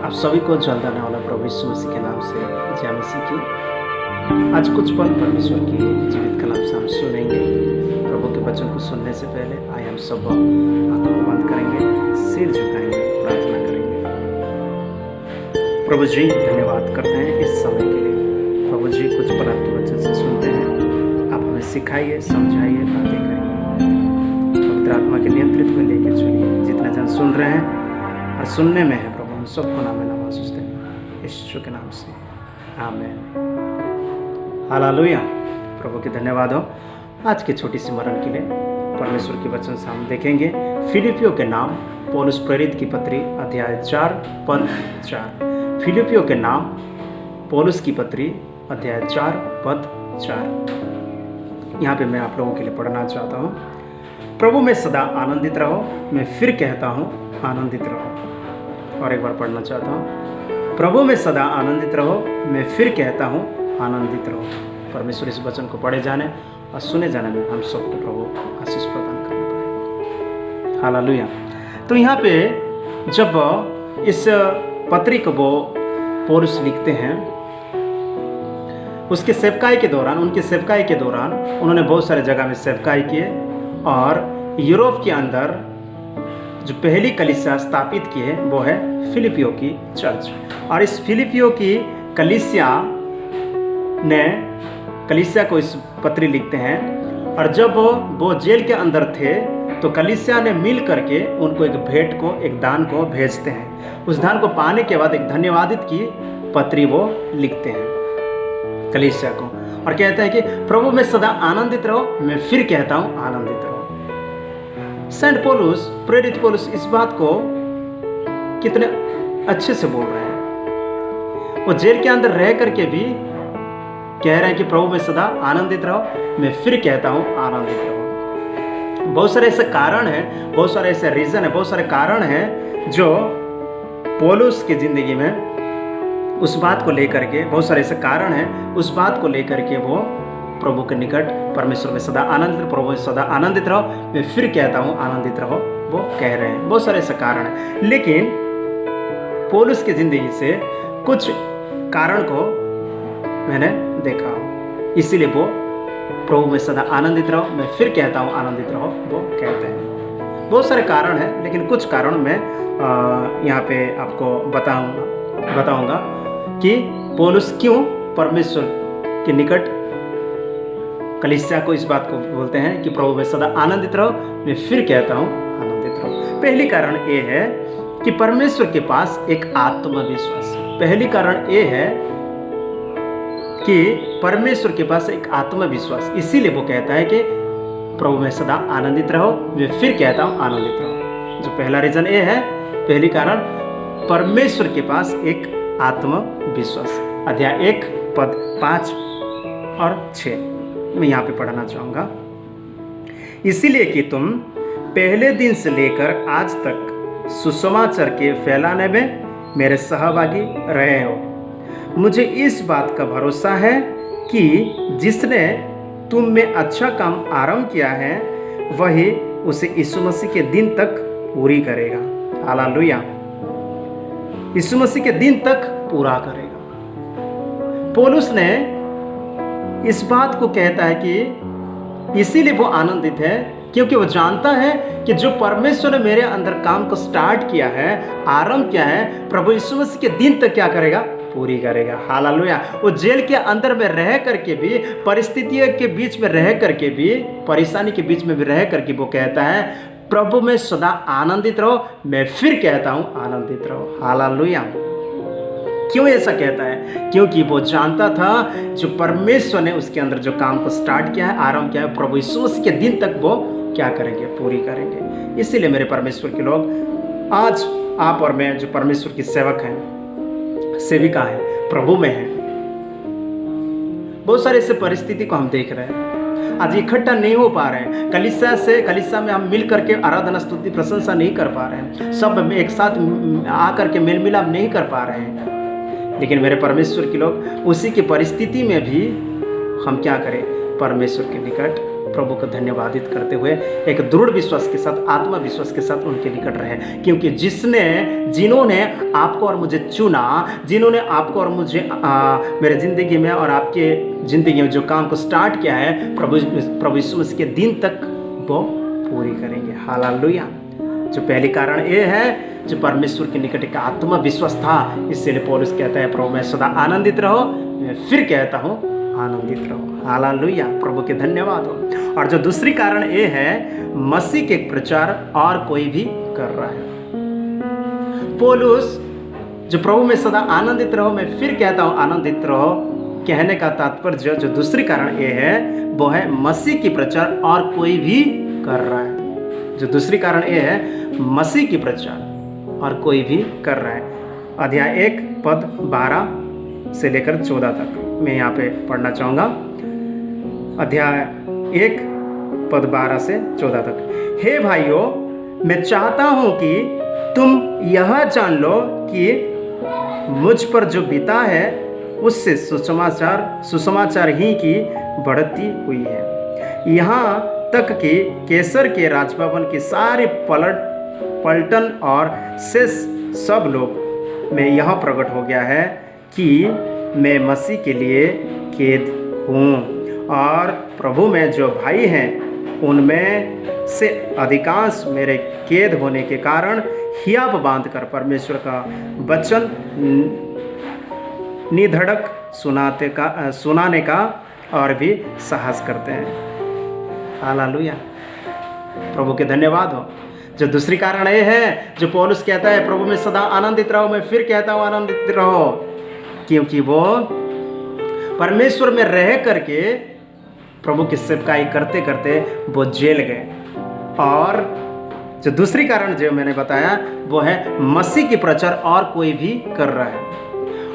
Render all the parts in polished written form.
आप सभी को जल्द आने वाला प्रभु यीशु मसीह के नाम से जय मसीह की। आज कुछ पल परमेश्वर की जीवित कलाम से हम सुनेंगे। प्रभु के वचन को सुनने से पहले आइए हम सब आंखों बंद करेंगे, सिर झुकाएंगे, प्रार्थना करेंगे। प्रभु जी धन्यवाद करते हैं इस समय के लिए। प्रभु जी कुछ पल आपके वचन से सुनते हैं, आप हमें सिखाइए, समझाइए, बातें करिए। पवित्र आत्मा के नियंत्रित में लेकर चलिए। जितने जन सुन रहे हैं और सुनने में है प्रभु, हम सबको नाम में नवाज दें यीशु के नाम से, आमीन। हालेलुया। प्रभु के धन्यवाद हो। आज की छोटी सी मरण के लिए परमेश्वर के वचन से हम देखेंगे फिलिपियों के नाम पौलुस प्रेरित की पत्री अध्याय 4 पद 4। फिलिपियों के नाम पौलुस की पत्री अध्याय 4 पद 4। यहाँ पे मैं आप लोगों के लिए पढ़ना चाहता हूँ। प्रभु में सदा आनंदित रहो। मैं फिर कहता हूँ आनंदित रहो। और एक बार पढ़ना चाहता हूँ। प्रभु में सदा आनंदित रहो। मैं फिर कहता हूँ आनंदित रहो। परमेश्वर इस वचन को पढ़े जाने और सुने जाने में हम सबको प्रभु आशीष प्रदान करना पाए। हालेलुया। तो यहाँ पे जब इस पत्री को वो पौलुस लिखते हैं, उसके सेवकाई के दौरान, उनके सेवकाई के दौरान उन्होंने बहुत सारे जगह में सेवकाई किए और यूरोप के अंदर जो पहली कलीसिया स्थापित की है वो है फिलिपियों की चर्च। और इस फिलिपियों की कलीसिया को इस पत्री लिखते हैं। और जब वो जेल के अंदर थे तो कलीसिया ने मिल करके उनको एक भेंट को, एक दान को भेजते हैं। उस दान को पाने के बाद एक धन्यवादित की पत्री वो लिखते हैं कलीसिया को और कहते हैं कि प्रभु में सदा आनंदित रहो। मैं फिर कहता हूँ आनंदित रहो। सेंट पौलुस, प्रेरित पौलुस इस बात को कितने अच्छे से बोल रहे हैं। वो जेल के अंदर रह करके भी कह रहे हैं कि प्रभु में सदा आनंदित रहो। मैं फिर कहता हूँ आनंदित रहो। बहुत सारे ऐसे कारण हैं, बहुत सारे ऐसे रीजन है, बहुत सारे कारण हैं जो पौलुस की जिंदगी में उस बात को लेकर के, बहुत सारे ऐसे कारण हैं उस बात को लेकर के वो प्रभु के निकट परमेश्वर में सदा आनंदित, प्रभु में सदा आनंदित रहो। मैं फिर कहता हूँ आनंदित रहो, वो कह रहे हैं। बहुत सारे ऐसे कारण हैं, लेकिन पौलुस की जिंदगी से कुछ कारण को मैंने देखा, इसीलिए वो प्रभु में सदा आनंदित रहो, मैं फिर कहता हूँ आनंदित रहो, वो कहते हैं। बहुत सारे कारण हैं, लेकिन कुछ कारण मैं यहाँ पे आपको बताऊंगा कि पौलुस क्यों परमेश्वर के निकट कलीसिया को इस बात को बोलते हैं कि प्रभु में सदा आनंदित रहो। मैं फिर कहता हूँ आनंदित रहो। पहली कारण ये है कि परमेश्वर के पास एक आत्मविश्वास। पहली कारण ये है कि परमेश्वर के पास एक आत्मविश्वास, इसीलिए वो कहता है कि प्रभु में सदा आनंदित रहो। मैं फिर कहता हूँ आनंदित रहो। जो पहला रीजन ये है, पहली कारण, परमेश्वर के पास एक आत्मविश्वास। अध्याय 1 पद 5 और 6 मैं यहाँ पे पढ़ना चाहूँगा। इसीलिए कि तुम पहले दिन से लेकर आज तक सुसमाचार के फैलाने में मेरे सहभागी रहे हो। मुझे इस बात का भरोसा है कि जिसने तुम में अच्छा काम आरंभ किया है वही उसे यीशु मसीह के दिन तक पूरी करेगा। हालेलुया। यीशु मसीह के दिन तक पूरा करेगा। पौलुस ने इस बात को कहता है कि इसीलिए वो आनंदित है क्योंकि वो जानता है कि जो परमेश्वर ने मेरे अंदर काम को स्टार्ट किया है, आरंभ किया है, प्रभु यीशु मसीह के दिन तक क्या करेगा? पूरी करेगा। हालेलुया। वो जेल के अंदर में रह करके भी, परिस्थितियों के बीच में रह करके भी, परेशानी के बीच में भी रह करके वो कहता है प्रभु में सदा आनंदित रहो। मैं फिर कहता हूँ आनंदित रहो। हालेलुया। क्यों ऐसा कहता है? क्योंकि वो जानता था जो परमेश्वर ने उसके अंदर जो काम को स्टार्ट किया है, आरंभ किया है, प्रभु यीशु मसीह के दिन तक वो क्या करेंगे? पूरी करेंगे। इसीलिए मेरे परमेश्वर के लोग, आज आप और मैं जो परमेश्वर की सेवक हैं, सेविका है, प्रभु में है, बहुत सारे ऐसे परिस्थिति को हम देख रहे हैं। आज इकट्ठा नहीं हो पा रहे हैं। कलीसिया में हम मिल करके आराधना, स्तुति, प्रशंसा नहीं कर पा रहे हैं। सब एक साथ आकर के मेल मिलाप नहीं कर पा रहे हैं। लेकिन मेरे परमेश्वर के लोग, उसी की परिस्थिति में भी हम क्या करें? परमेश्वर के निकट प्रभु को धन्यवादित करते हुए एक दृढ़ विश्वास के साथ, आत्मविश्वास के साथ उनके निकट रहे, क्योंकि जिन्होंने आपको और मुझे चुना, जिन्होंने आपको और मुझे मेरे ज़िंदगी में और आपके ज़िंदगी में जो काम को स्टार्ट किया है, प्रभु यीशु मसीह के दिन तक वो पूरी करेंगे। हालेलुया। जो पहली कारण ये है, जो परमेश्वर के निकट एक आत्मविश्वास था, इसलिए पौलुस कहता है प्रभु में सदा आनंदित रहो। मैं फिर कहता हूँ आनंदित रहो। हालेलुया, प्रभु के धन्यवाद हो। और जो दूसरी कारण ये है, मसीह के प्रचार और कोई भी कर रहा है। पौलुस जो प्रभु में सदा आनंदित रहो, मैं फिर कहता हूँ आनंदित रहो, कहने का तात्पर्य जो दूसरी कारण ये है, वो है मसीह की प्रचार और कोई भी कर रहा है। जो दूसरी कारण ये है, मसीह की प्रचार और कोई भी कर रहा है। अध्याय 1 पद 12 से लेकर 14 तक मैं यहाँ पे पढ़ना चाहूँगा। अध्याय 1 पद 12 से 14 तक। हे भाइयों, मैं चाहता हूँ कि तुम यह जान लो कि मुझ पर जो बीता है उससे सुसमाचार ही की बढ़ती हुई है, यहाँ तक कि कैसर के राजभवन की सारी पलटन और शेष सब लोग में यह प्रकट हो गया है कि मैं मसीह के लिए कैद हूँ, और प्रभु में जो भाई हैं उनमें से अधिकांश मेरे कैद होने के कारण हियाब बांध कर परमेश्वर का वचन निधड़क सुनाने का और भी साहस करते हैं। हालेलुया, प्रभु के धन्यवाद हो। जो दूसरी कारण ये है, जो पौलुस कहता है प्रभु में सदा आनंदित रहो, मैं फिर कहता हूँ आनंदित रहो, क्योंकि वो परमेश्वर में रह करके प्रभु की सेवकाई करते करते वो जेल गए। और जो दूसरी कारण जो मैंने बताया वो है मसीह की प्रचार और कोई भी कर रहा है।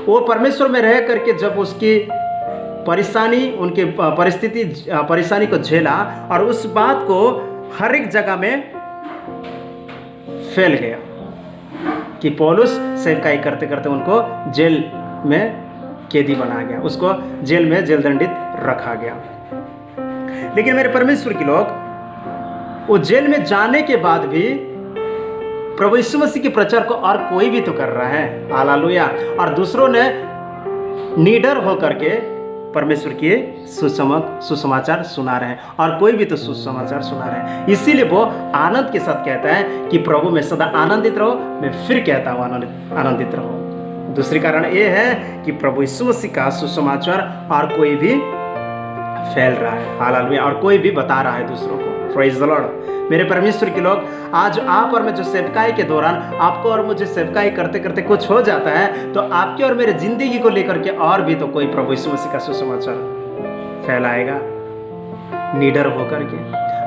वो परमेश्वर में रह करके जब उसकी परेशानी, उनके परेशानी को झेला और उस बात को हर एक जगह में फैल गया कि पौलुस सेवकाई करते करते उनको जेल में कैदी बना गया, उसको जेल में जेल दंडित रखा गया। लेकिन मेरे परमेश्वर के लोग, वो जेल में जाने के बाद भी प्रभु यीशु मसीह के प्रचार को और कोई भी तो कर रहा है। हालेलुया। और दूसरों ने निडर होकर के परमेश्वर के सुसमाचार सुना रहे हैं, और कोई भी तो सुसमाचार सुना रहे हैं। इसीलिए वो आनंद के साथ कहता है कि प्रभु में सदा आनंदित रहो, मैं फिर कहता हूँ आनंदित रहो। दूसरी कारण ये है कि प्रभु यीशु मसीह का सुसमाचार और कोई भी फैल रहा है। हालेलुया। और कोई भी बता रहा है दूसरों को। Praise the Lord. मेरे परमेश्वर के लोग, आज आप और मैं जो सेवकाई के दौरान आपको और मुझे सेवकाई करते करते कुछ हो जाता है, तो आपके और मेरे जिंदगी को लेकर के और भी तो कोई प्रभु यीशु मसीह का सुसमाचार फैलाएगा निडर होकर के।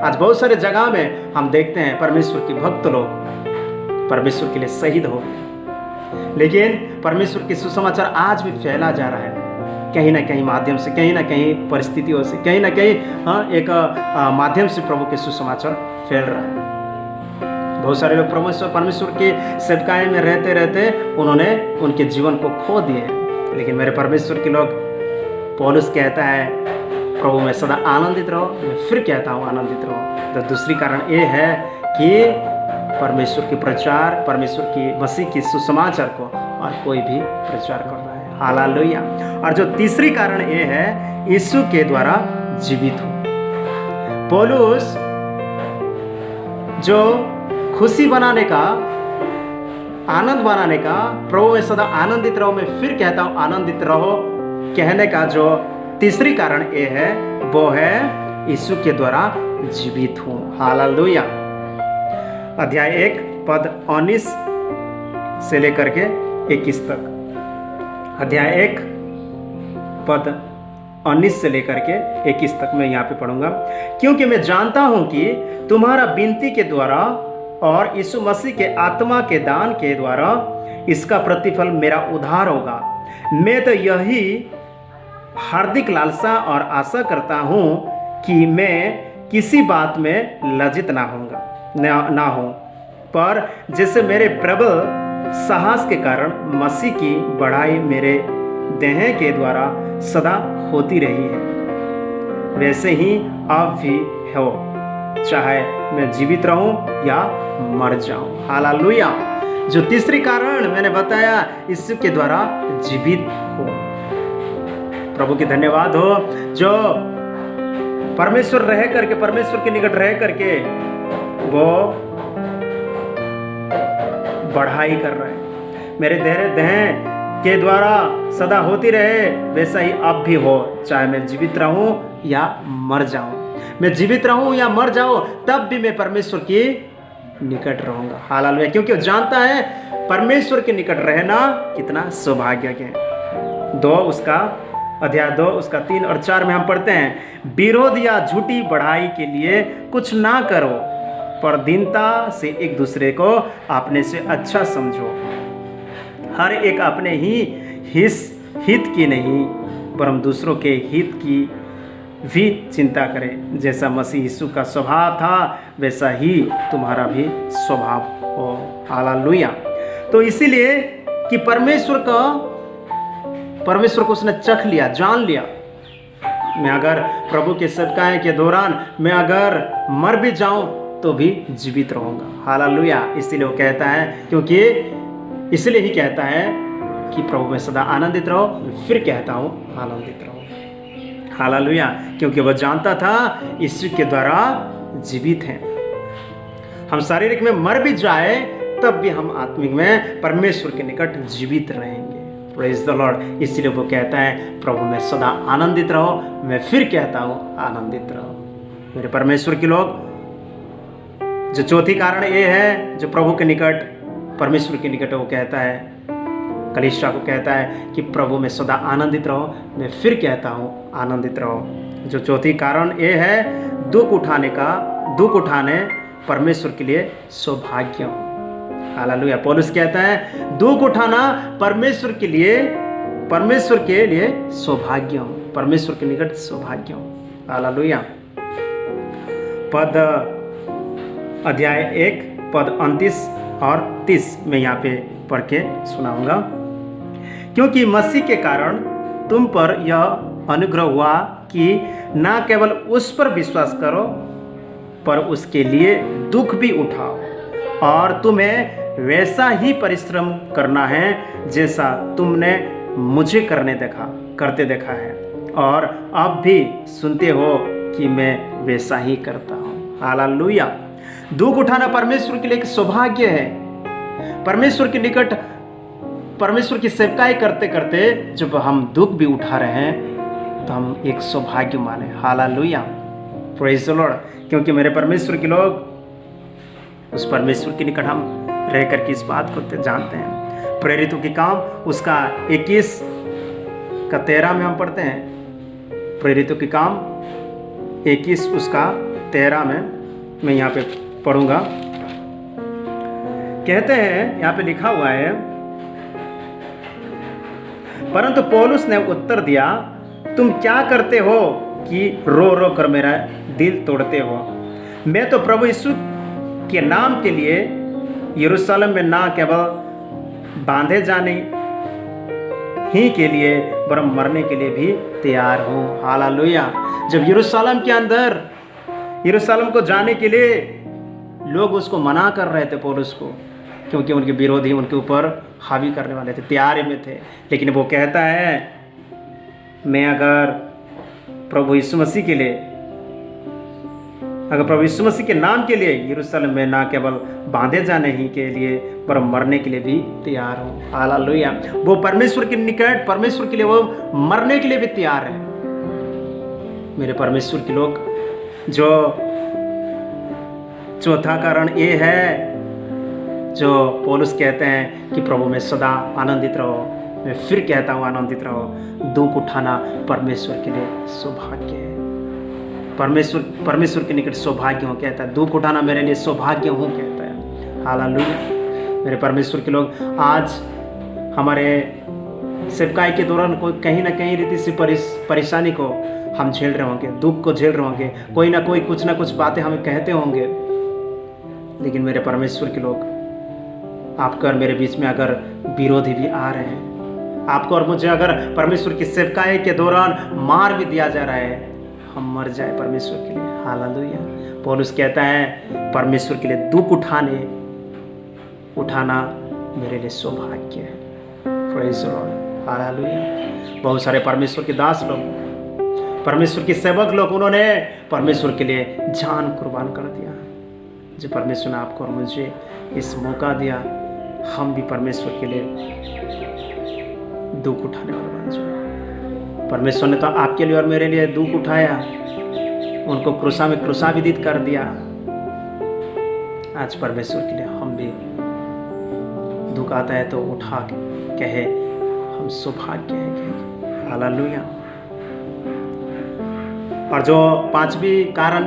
आज बहुत सारे जगह में हम देखते हैं परमेश्वर के भक्त लोग परमेश्वर के लिए शहीद हो, लेकिन परमेश्वर के सुसमाचार आज भी फैला जा रहा है, कहीं ना कहीं माध्यम से, कहीं ना कहीं परिस्थितियों से, कहीं ना कहीं एक माध्यम से प्रभु के सुसमाचार फैल रहा है। बहुत सारे लोग परमेश्वर के सेवकाई में रहते रहते उन्होंने उनके जीवन को खो दिए, लेकिन मेरे परमेश्वर के लोग, पौलुस कहता है प्रभु में सदा आनंदित रहो, मैं फिर कहता हूँ आनंदित रहो। तो दूसरी कारण ये है कि परमेश्वर की प्रचार, परमेश्वर की मसीह की सुसमाचार को और कोई भी प्रचार कर रहा है। हालेलुया। और जो तीसरी कारण ये है, यीशु के द्वारा जीवित हो। पौलुस जो खुशी बनाने का, आनंद बनाने का, प्रभु में सदा आनंदित रहो, मैं फिर कहता हूँ आनंदित रहो, कहने का जो तीसरी कारण ये है, वो है यीशु के द्वारा जीवित हूँ। हालेलुया। अध्याय 1 पद 19 से लेकर के 21 तक। अध्याय 1 पद 19 से लेकर के 21 तक मैं यहाँ पे पढ़ूंगा। क्योंकि मैं जानता हूँ कि तुम्हारा विनती के द्वारा और यीशु मसीह के आत्मा के दान के द्वारा इसका प्रतिफल मेरा उद्धार होगा। मैं तो यही हार्दिक लालसा और आशा करता हूँ कि मैं किसी बात में लज्जित ना हो, पर जैसे मेरे प्रबल साहस के कारण मसीह की बढ़ाई मेरे देह के द्वारा सदा होती रही है, वैसे ही अब भी हो, चाहे मैं जीवित रहूं या मर जाऊं। हालेलुया। जो तीसरी कारण मैंने बताया, यीशु के द्वारा जीवित हो। प्रभु की धन्यवाद हो, जो परमेश्वर रह करके, परमेश्वर के निकट रह करके वो बढ़ाई कर रहे हैं। मेरे देह के द्वारा सदा होती रहे, वैसा ही अब भी हो, चाहे मैं जीवित रहूं या मर जाऊं। मैं जीवित रहूं या मर जाऊं, तब भी मैं परमेश्वर के निकट रहूंगा। हालेलुया। क्योंकि वो जानता है परमेश्वर के निकट रहना कितना सौभाग्य है। अध्याय 2 उसका 3 और 4 में हम पढ़ते हैं, विरोध या झूठी बढ़ाई के लिए कुछ ना करो, पर दीनता से एक दूसरे को अपने से अच्छा समझो। हर एक अपने ही हित की नहीं, वरन दूसरों के हित की भी चिंता करे। जैसा मसीह यीशु का स्वभाव था, वैसा ही तुम्हारा भी स्वभाव हो। हालेलुया। तो इसीलिए कि परमेश्वर को उसने चख लिया, जान लिया। मैं अगर प्रभु के सेवकाई के दौरान मैं अगर मर भी जाऊं तो भी जीवित रहूंगा। हालेलुया। इसीलिए वो कहता है, क्योंकि इसलिए ही कहता है कि प्रभु में सदा आनंदित रहो। मैं फिर कहता हूं, आनंदित रहो। हालेलुया। क्योंकि वह जानता था यीशु के द्वारा जीवित हैं। हम शारीरिक में मर भी जाए, तब भी हम आत्मिक में परमेश्वर के निकट जीवित रहेंगे। Praise the Lord. इसलिए वो कहता है, प्रभु में सदा आनंदित रहो। मैं फिर कहता हूं, आनंदित रहो। मेरे परमेश्वर के लोग, जो चौथी कारण ये है, जो प्रभु के निकट, परमेश्वर के निकट वो कहता है, कलीसिया को कहता है कि प्रभु में सदा आनंदित रहो। मैं फिर कहता हूँ, आनंदित रहो। जो चौथी कारण ये है, दुख उठाने परमेश्वर के लिए सौभाग्य। हालेलुया। पौलुस कहता है, दुख उठाना परमेश्वर के लिए सौभाग्य हो, परमेश्वर के निकट सौभाग्य हो। हालेलुया। अध्याय 1 पद 29 और 30 में यहाँ पे पढ़ के सुनाऊंगा। क्योंकि मसीह के कारण तुम पर यह अनुग्रह हुआ कि ना केवल उस पर विश्वास करो, पर उसके लिए दुख भी उठाओ, और तुम्हें वैसा ही परिश्रम करना है जैसा तुमने मुझे करते देखा है, और अब भी सुनते हो कि मैं वैसा ही करता हूँ। हालेलुया। दुख उठाना परमेश्वर के लिए एक सौभाग्य है। परमेश्वर के निकट, परमेश्वर की सेवकाई करते करते जब हम दुख भी उठा रहे हैं, तो हम एक सौभाग्य माने। हालेलुया। Praise the Lord. क्योंकि मेरे परमेश्वर के लोग, उस परमेश्वर के निकट हम रह करके इस बात को जानते हैं। प्रेरितों के काम उसका 21 का 13 में हम पढ़ते हैं। प्रेरितों के काम 21 उसका 13 में मैं यहाँ पे पढ़ूंगा। कहते हैं, यहाँ पे लिखा हुआ है, परंतु पौलुस ने उत्तर दिया, तुम क्या करते हो कि रो रो कर मेरा दिल तोड़ते हो? मैं तो प्रभु यीशु के नाम के लिए यरूशलेम में ना केवल बांधे जाने ही के लिए, वरन मरने के लिए भी तैयार हूँ। हालेलुया। जब यरूशलेम को जाने के लिए लोग उसको मना कर रहे थे, पौलुस को, क्योंकि उनके विरोधी उनके ऊपर हावी करने वाले थे, तैयारी में थे। लेकिन वो कहता है, मैं अगर प्रभु यीशु मसीह के नाम के लिए यरूशलेम में ना केवल बांधे जाने ही के लिए, पर मरने के लिए भी तैयार हूँ। हालेलुया। वो परमेश्वर के निकट, परमेश्वर के लिए वो मरने के लिए भी तैयार है। मेरे परमेश्वर के लोग, जो चौथा कारण ये है, जो पौलुस कहते हैं कि प्रभु में सदा आनंदित रहो। मैं फिर कहता हूँ, आनंदित रहो। दुख उठाना परमेश्वर के लिए सौभाग्य है। परमेश्वर के निकट सौभाग्य हो कहता है। दुख उठाना मेरे लिए सौभाग्य हो कहता है। हालेलुया। मेरे परमेश्वर के लोग, आज हमारे सेवकाई के दौरान कोई कहीं ना कहीं रीति से परेशानी को हम झेल रहे होंगे, दुख को झेल रहे होंगे, कोई ना कुछ बातें हमें कहते होंगे। लेकिन मेरे परमेश्वर के लोग, आपका और मेरे बीच में अगर विरोधी भी आ रहे हैं, आपको और मुझे अगर परमेश्वर की सेवकाई के दौरान मार भी दिया जा रहा है, हम मर जाए परमेश्वर के लिए। हालेलुया। पौलुस कहता है परमेश्वर के लिए दुख उठाना मेरे लिए सौभाग्य है। Praise the Lord. हालेलुया। बहुत सारे परमेश्वर के दास लोग, परमेश्वर के सेवक लोग, उन्होंने परमेश्वर के लिए जान कुर्बान कर दिया। जो परमेश्वर ने आपको और मुझे इस मौका दिया, हम भी परमेश्वर के लिए दुख उठाने वाले बन जाए। परमेश्वर ने तो आपके लिए और मेरे लिए दुख उठाया, उनको क्रूसा में क्रूसाविदित कर दिया। आज परमेश्वर के लिए हम भी दुख आता है तो उठा के कहे हम सौभाग्य हैं। हालेलुया। और जो पांचवी कारण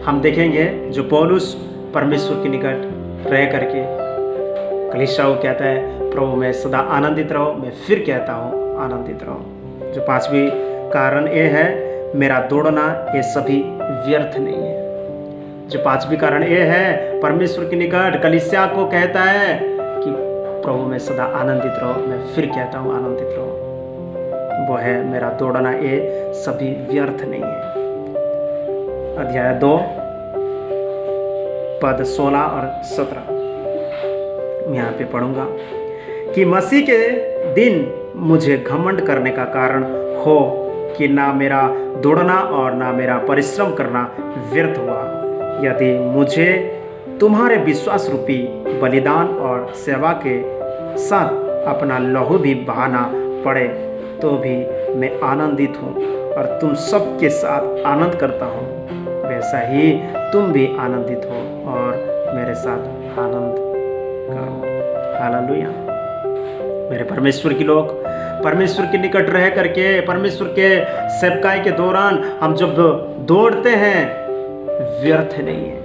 हम देखेंगे, जो पौलुस परमेश्वर के निकट रह करके कलीसिया को कहता है प्रभु में सदा आनंदित रहो। मैं फिर कहता हूँ आनंदित रहो। जो पांचवी कारण ये है, मेरा दौड़ना ये सभी व्यर्थ नहीं है। जो पांचवी कारण ये है, परमेश्वर के निकट कलीसिया को कहता है कि प्रभु में सदा आनंदित रहो। मैं फिर कहता हूँ आनंदित रहो। वो है मेरा दौड़ना ये सभी व्यर्थ नहीं है। अध्याय 2 पद 16 और 17 मैं यहाँ पे पढ़ूंगा कि मसीह के दिन मुझे घमंड करने का कारण हो कि ना मेरा दौड़ना और ना मेरा परिश्रम करना व्यर्थ हुआ। यदि मुझे तुम्हारे विश्वास रूपी बलिदान और सेवा के साथ अपना लहू भी बहाना पड़े तो भी मैं आनंदित हूँ और तुम सब के साथ आनंद करता हूँ। वैसा ही तुम भी आनंदित हो और मेरे साथ आनंद करो। हालेलुया। मेरे परमेश्वर के लोग, परमेश्वर के निकट रह करके, परमेश्वर के सेवकाई के दौरान हम जब दौड़ते हैं व्यर्थ नहीं है।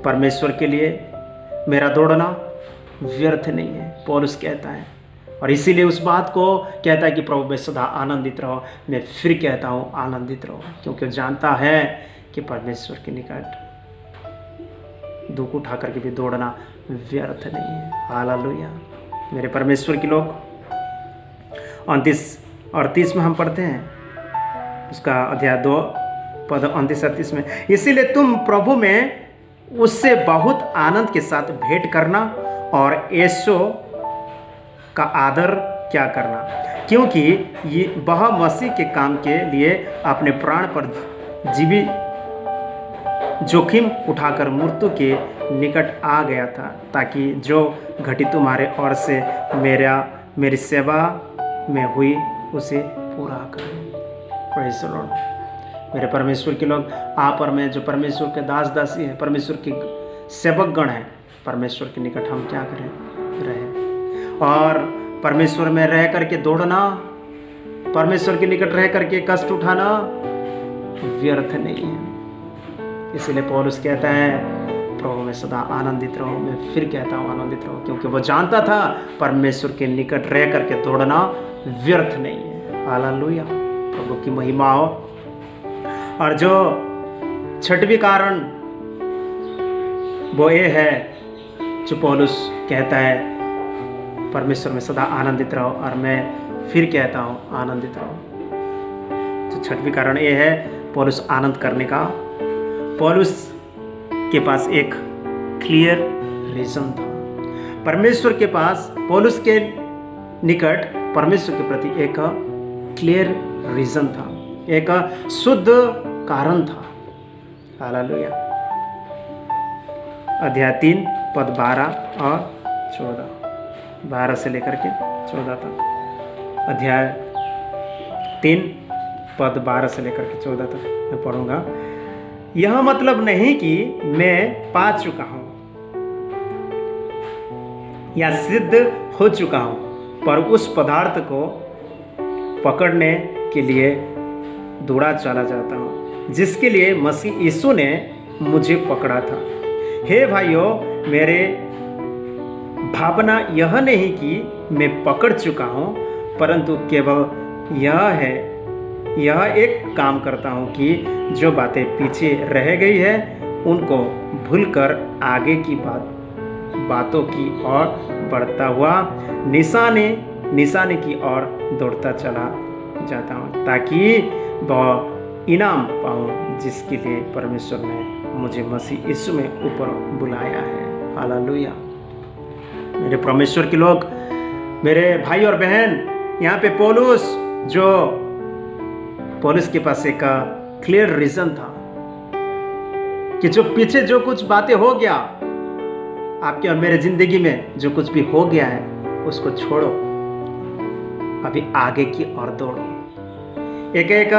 परमेश्वर के लिए मेरा दौड़ना व्यर्थ नहीं है, पौलुस कहता है। और इसीलिए उस बात को कहता है कि प्रभु में सदा आनंदित रहो। मैं फिर कहता हूँ आनंदित रहो, क्योंकि जानता है कि परमेश्वर के निकट दुख उठा करके भी दौड़ना व्यर्थ नहीं है। हालेलुया। मेरे परमेश्वर के लोग, 29 और 30 में हम पढ़ते हैं, उसका अध्याय 2 पद 29 और 30 में, इसीलिए तुम प्रभु में उससे बहुत आनंद के साथ भेंट करना और ऐसो का आदर क्या करना, क्योंकि ये वह मसीह के काम के लिए अपने प्राण पर जीवी जोखिम उठाकर मृत्यु के निकट आ गया था, ताकि जो घटी तुम्हारे ओर से मेरी सेवा में हुई उसे पूरा करें। Praise the Lord. मेरे परमेश्वर के लोग, आप और मैं जो परमेश्वर के दास दासी हैं, परमेश्वर के सेवक गण हैं, परमेश्वर के निकट हम क्या करें? रहें। और परमेश्वर में रह करके दौड़ना, परमेश्वर के निकट रह करके कष्ट उठाना व्यर्थ नहीं है। इसलिए पौलुस कहता है प्रभु में सदा आनंदित रहो। मैं फिर कहता हूँ आनंदित रहो, क्योंकि वो जानता था परमेश्वर के निकट रह करके दौड़ना व्यर्थ नहीं है। हालेलुया। प्रभु की महिमा हो। और जो छठवीं कारण वो ये है, जो पौलुस कहता है परमेश्वर में सदा आनंदित रहो, और मैं फिर कहता हूँ आनंदित रहो। तो छठवीं कारण ये है पौलुस आनंद करने का। पौलुस के पास एक क्लियर रीजन था। परमेश्वर के पास, पौलुस के निकट परमेश्वर के प्रति एक क्लियर रीजन था, एक शुद्ध कारण था। हालेलुया। अध्याय 3 पद 12 और 14, 12 से लेकर के 14 तक। अध्याय 3 पद 12 से लेकर के 14 तक मैं पढ़ूंगा। यह मतलब नहीं कि मैं पा चुका हूं या सिद्ध हो चुका हूं, पर उस पदार्थ को पकड़ने के लिए दौड़ा चला जाता हूं जिसके लिए मसीह यीशु ने मुझे पकड़ा था। हे भाइयों, मेरे भावना यह नहीं कि मैं पकड़ चुका हूं, परंतु केवल यह एक काम करता हूं कि जो बातें पीछे रह गई है उनको भूलकर आगे की बातों की ओर बढ़ता हुआ निशाने की ओर दौड़ता चला जाता हूँ ताकि वह इनाम पाऊँ जिसके लिए परमेश्वर ने मुझे मसीह यीशु में ऊपर बुलाया है। हालेलुया। मेरे परमेश्वर के लोग, मेरे भाई और बहन, यहाँ पे पौलुस के पास एक क्लियर रीजन था कि जो पीछे जो कुछ बातें हो गया, आपके और मेरे जिंदगी में जो कुछ भी हो गया है उसको छोड़ो, अभी आगे की ओर दौड़ो। एक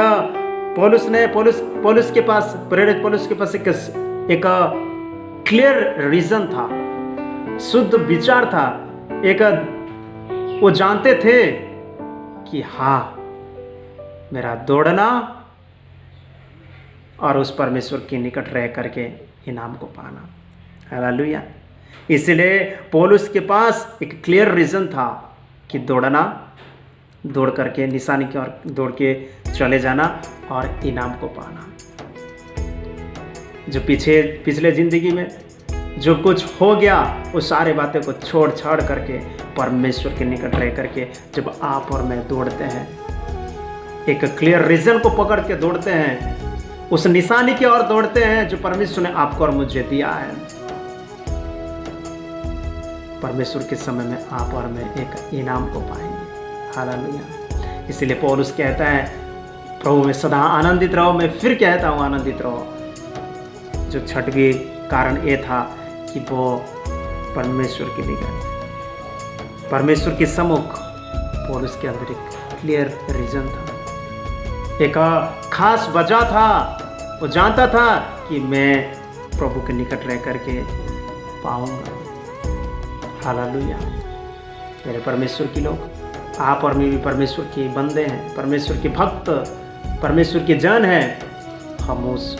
पौलुस के पास, प्रेरित पौलुस के पास एक क्लियर रीजन था, शुद्ध विचार था। वो जानते थे कि हाँ, मेरा दौड़ना और उस परमेश्वर के निकट रह करके इनाम को पाना। हालेलुया। इसलिए पौलुस के पास एक क्लियर रीजन था कि दौड़ करके निशानी की ओर दौड़ के चले जाना और इनाम को पाना। जो पिछले जिंदगी में जो कुछ हो गया, वो सारे बातें को छोड़ छाड़ करके परमेश्वर के निकट रह करके जब आप और मैं दौड़ते हैं, एक क्लियर रीजन को पकड़ के दौड़ते हैं, उस निशानी की ओर दौड़ते हैं जो परमेश्वर ने आपको और मुझे दिया है, परमेश्वर के समय में आप और मैं एक इनाम को पाएंगे। हालेलुया। इसलिए पौलुस कहता है, प्रभु में सदा आनंदित रहो। मैं फिर कहता हूँ, आनंदित रहो। जो छठवीं कारण ये था कि वो परमेश्वर के निकट, परमेश्वर के सम्मुख, पौलुस के अंदर एक क्लियर रीजन था, एक खास वजह था। वो जानता था कि मैं प्रभु के निकट रह करके पाऊंगा। हालेलुया। मेरे परमेश्वर के लोग, आप और मैं भी परमेश्वर के बंदे हैं, परमेश्वर के भक्त, परमेश्वर के जन हैं। हम उस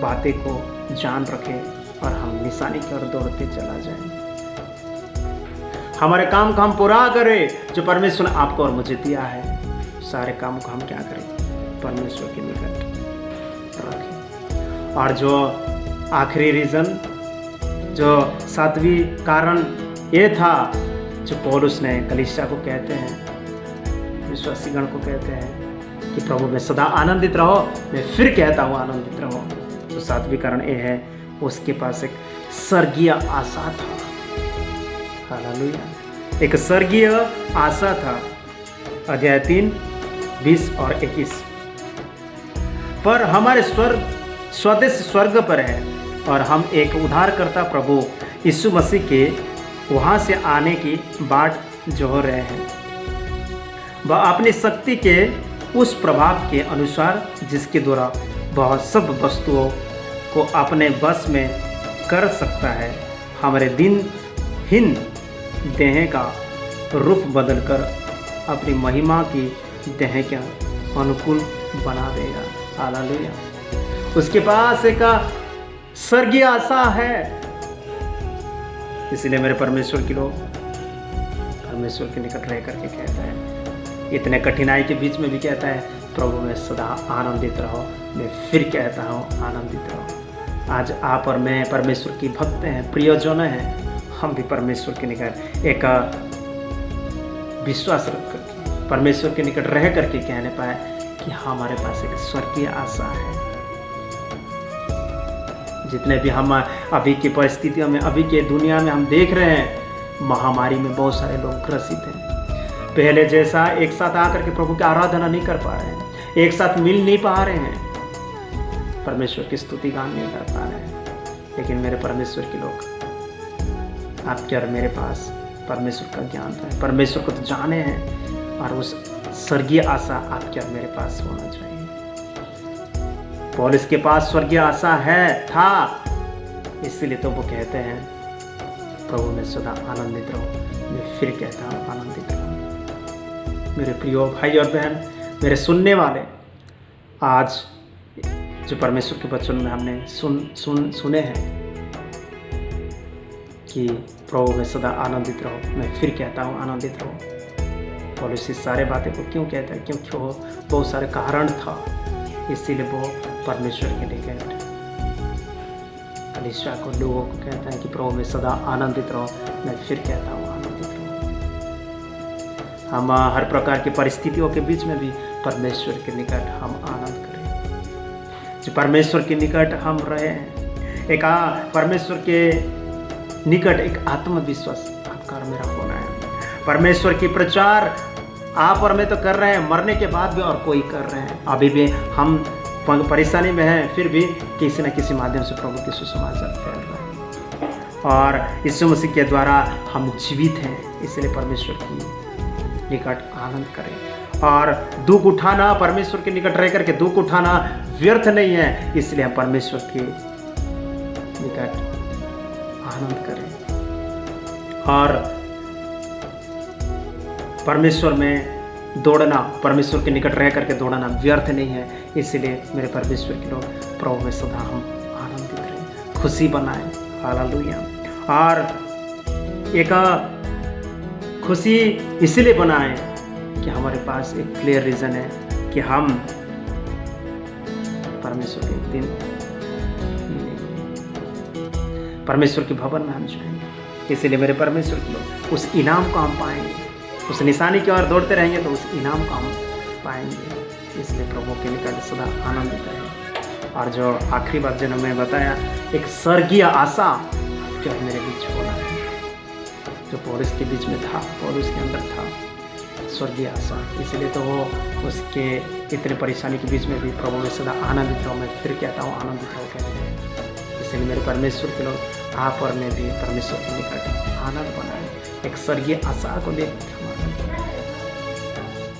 बातें को जान रखें और हम निशानी की ओर दौड़ते चला जाएं। हमारे काम को हम पूरा करें जो परमेश्वर ने आपको और मुझे दिया है। सारे काम को हम क्या करें? परमेश्वर के निकट रखें। और जो आखिरी रीजन, जो सातवीं कारण ये था, जो पौलुस ने कलीसिया को कहते हैं, विश्वासीगण को कहते हैं कि प्रभु में सदा आनंदित रहो। मैं फिर कहता हूँ, आनंदित रहो। तो सातवीं कारण ये है, उसके पास एक स्वर्गीय आशा था। हालेलुया। एक स्वर्गीय आशा था। अध्याय 3, 20 और 21। पर हमारे स्वदेश स्वर्ग पर है और हम एक उद्धारकर्ता प्रभु यीशु मसीह के वहाँ से आने की बाट जोह रहे हैं। वह अपनी शक्ति के उस प्रभाव के अनुसार जिसके द्वारा वह सब वस्तुओं को अपने बस में कर सकता है, हमारे दिनहीन देह का रूप बदलकर अपनी महिमा की देह के अनुकूल बना देगा। हालेलुया। उसके पास एक स्वर्गीय आशा है। इसलिए मेरे परमेश्वर के लोग, परमेश्वर के निकट रह करके कहता है, इतने कठिनाई के बीच में भी कहता है, प्रभु में सदा आनंदित रहो। मैं फिर कहता हूँ, आनंदित रहो। आज आप और मैं परमेश्वर की भक्त हैं, प्रियजन हैं। हम भी परमेश्वर के निकट एक विश्वास रख करके परमेश्वर के निकट रह करके कहने पाए कि हमारे पास एक स्वर्गीय आशा है। जितने भी हम अभी की परिस्थितियों में, अभी के दुनिया में हम देख रहे हैं, महामारी में बहुत सारे लोग ग्रसित हैं। पहले जैसा एक साथ आकर के प्रभु की आराधना नहीं कर पा रहे हैं, एक साथ मिल नहीं पा रहे हैं, परमेश्वर की स्तुति गान नहीं कर पा रहे हैं। लेकिन मेरे परमेश्वर के लोग, आपके और मेरे पास परमेश्वर का ज्ञान था, परमेश्वर को तो जाने हैं, और उस स्वर्गीय आशा आपके और मेरे पास होना चाहिए। पौलुस के पास स्वर्गीय आशा था, इसलिए तो वो कहते हैं, प्रभु में सदा आनंदित रहो। मैं फिर कहता हूँ, आनंदित रहो। मेरे प्रियो भाई और बहन, मेरे सुनने वाले, आज जो परमेश्वर के वचन में हमने सुने हैं कि प्रभु में सदा आनंदित रहो, मैं फिर कहता हूँ, आनंदित रहो। पौलुस इस सारे बातें को क्यों कहता है? क्योंकि वो बहुत सारे कारण था, इसीलिए वो परमेश्वर के लिए कहते हैं। कलीसिया को, लोगों को कहता है कि प्रभु में सदा आनंदित रहो। मैं फिर कहता हूँ, आनंदित रहो। हम हर प्रकार की परिस्थितियों के बीच में भी परमेश्वर के निकट हम आनंद करें। जो परमेश्वर के निकट हम रहे हैं, एक परमेश्वर के निकट एक आत्मविश्वास आपका और मेरा होना है। परमेश्वर की प्रचार आप और मैं तो कर रहे हैं, मरने के बाद भी और कोई कर रहे हैं। अभी भी हम परेशानी में हैं, फिर भी किसी न किसी माध्यम से प्रभु के सुसमाचार फैल रहा है और यीशु मसीह के द्वारा हम जीवित हैं। इसलिए परमेश्वर की निकट आनंद करें और दुख उठाना, परमेश्वर के निकट रह करके दुख उठाना व्यर्थ नहीं है। इसलिए हम परमेश्वर के निकट आनंद करें और परमेश्वर में दौड़ना, परमेश्वर के निकट रह करके दौड़ना व्यर्थ नहीं है। इसलिए मेरे परमेश्वर के लोग, प्रभु में सदा हम आनंदित रहें, खुशी बनाएं। हालेलुया। और एक खुशी इसलिए बनाएं कि हमारे पास एक क्लियर रीज़न है कि हम परमेश्वर के एक दिन परमेश्वर के भवन में हम जाएंगे। इसलिए मेरे परमेश्वर के लोग, उस इनाम को हम पाएंगे, उस निशानी की ओर दौड़ते रहेंगे तो उस इनाम को हम पाएंगे। इसलिए प्रभु के निकट सदा आनंदित रहें। और जो आखिरी बात जो मैं बताया, एक स्वर्गीय आशा जो मेरे बीच होना है, जो पौलुस के बीच में था, पौलुस के अंदर था स्वर्गीय आशा। इसलिए तो वो उसके इतने परेशानी के बीच में भी प्रभु में सदा आनंदित रहो। मैं फिर कहता हूँ आनंदित रहो कहते हैं। इसलिए मेरे परमेश्वर के लोग, आप और मैं भी परमेश्वर के निकट आनंद बनाए, एक स्वर्गीय आशा को लेकर।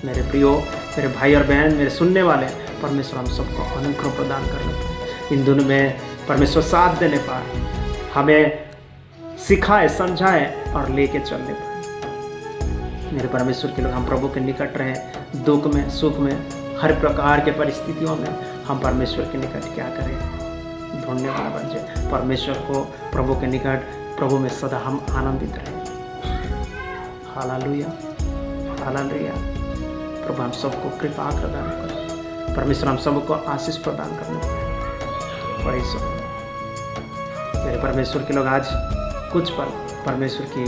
मेरे प्रियो, मेरे भाई और बहन, मेरे सुनने वाले, परमेश्वर हम सबको अनुग्रह प्रदान करने पाए, इन दोनों में परमेश्वर साथ देने पाए, हमें सिखाए, समझाए और लेके चलने पाए। मेरे परमेश्वर के लोग, हम प्रभु के निकट रहें, दुख में, सुख में, हर प्रकार के परिस्थितियों में हम परमेश्वर के निकट क्या करें, ढूंढने वाला बन जाए। परमेश्वर को, प्रभु के निकट, प्रभु में सदा हम आनंदित रहें। Hallelujah, hallelujah. प्रभु हम सबको कृपा प्रदान करें, परमेश्वर हम सबको आशीष प्रदान करने पाए। परमेश्वर, मेरे परमेश्वर के लोग, आज कुछ पल परमेश्वर की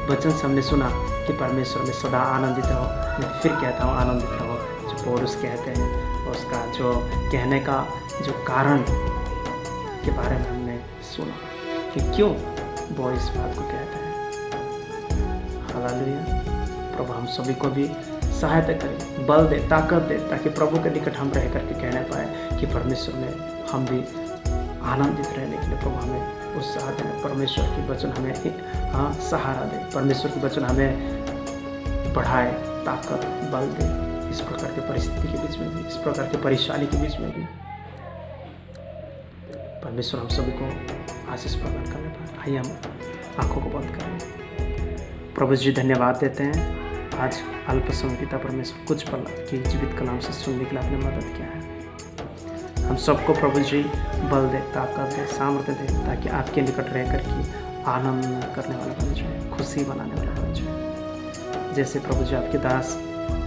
वचन से हमने सुना कि परमेश्वर में सदा आनंदित रहो। मैं फिर कहता हूँ आनंदित रहो। जो पौलुस कहते हैं, उसका जो कहने का जो कारण के बारे में हमने सुना कि क्यों वो इस बात को कहते हैं। हालेलुया। प्रभु हम सभी को भी सहायता करे, बल दे, ताकत दे, ताकि प्रभु के निकट हम रह करके कहने पाए कि परमेश्वर में हम भी आनंदित रहने के लिए प्रभु हमें उत्साह देना। परमेश्वर की वचन हमें सहारा दे, परमेश्वर की वचन हमें बढ़ाए, ताकत, बल दे। इस प्रकार की परिस्थिति के बीच में भी, इस प्रकार की परेशानी के बीच में भी परमेश्वर हम सभी को आशीष प्रदान करने पाए। आइए हम आंखों को बंद करें। प्रभु जी धन्यवाद देते हैं, आज अल्प समय पिता परमेश्वर कुछ पल की जीवित कलाम से सुनने के लिए आपने मदद किया है। हम सबको प्रभु जी बल दे, ताकत दे, सामर्थ्य दे, ताकि आपके निकट रह कर के आनंद करने वाला बन जाए, खुशी बनाने वाला बन जाए। जैसे प्रभु जी आपके दास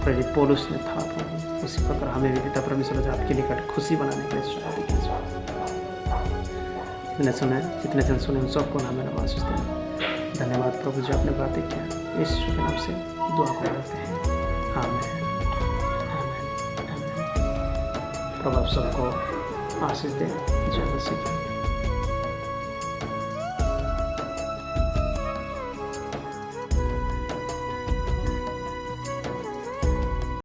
प्रेरित पौलुस ने था प्रभु, उसी प्रकार हमें भी पिता परमेश्वर आपके निकट खुशी बनाने के लिए शादी कीजिए। जितने जन सुने उन सबको नाम में आशीष दें। धन्यवाद प्रभु जी, आपने बातें किया, यीशु के नाम से दुआ करते हैं। आमीन, आमीन, आमीन। प्रभु आप सबको आशीष दें। जय मसीह।